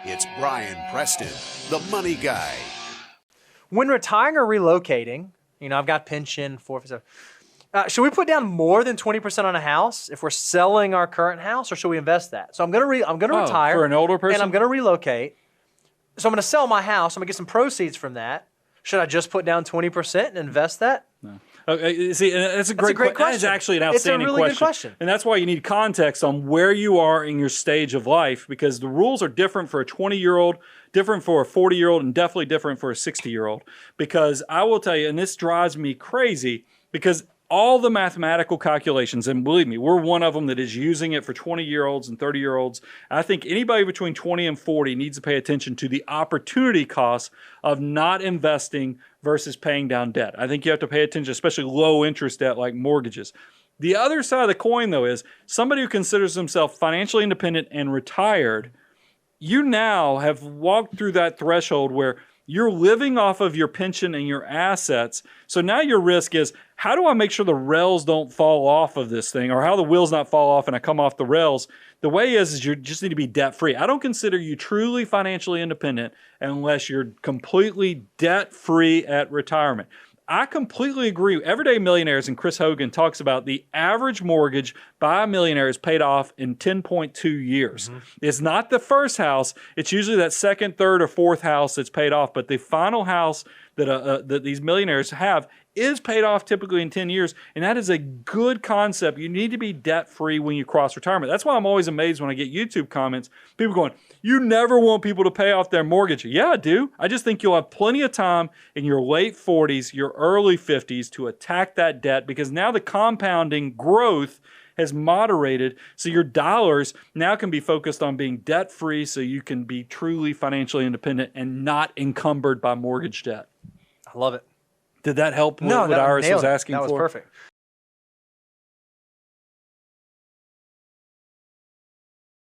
It's Brian Preston, the money guy. When retiring or relocating, I've got pension, 4%. Should we put down more than 20% on a house if we're selling our current house, or should we invest that? So I'm gonna retire for an older person, and I'm gonna relocate. So I'm gonna sell my house. I'm gonna get some proceeds from that. Should I just put down 20% and invest that? No. See, that's a great question. That is actually an outstanding really good question. And that's why you need context on where you are in your stage of life, because the rules are different for a 20-year-old, different for a 40-year-old, and definitely different for a 60-year-old. Because I will tell you, and this drives me crazy, because all the mathematical calculations, and believe me, we're one of them that is using it for 20-year-olds and 30-year-olds. I think anybody between 20 and 40 needs to pay attention to the opportunity cost of not investing versus paying down debt. I think you have to pay attention, especially low interest debt like mortgages. The other side of the coin, though, is somebody who considers themselves financially independent and retired, you now have walked through that threshold where you're living off of your pension and your assets. So now your risk is, how do I make sure the rails don't fall off of this thing, or how the wheels not fall off and I come off the rails? The way is you just need to be debt-free. I don't consider you truly financially independent unless you're completely debt-free at retirement. I completely agree. Everyday Millionaires and Chris Hogan talks about the average mortgage by a millionaire is paid off in 10.2 years. Mm-hmm. It's not the first house. It's usually that second, third, or fourth house that's paid off. But the final house that these millionaires have is paid off typically in 10 years. And that is a good concept. You need to be debt-free when you cross retirement. That's why I'm always amazed when I get YouTube comments. People going, you never want people to pay off their mortgage. Yeah, I do. I just think you'll have plenty of time in your late 40s, your early 50s to attack that debt, because now the compounding growth has moderated. So your dollars now can be focused on being debt-free so you can be truly financially independent and not encumbered by mortgage debt. I love it. Did that help what Iris was asking for? That was perfect.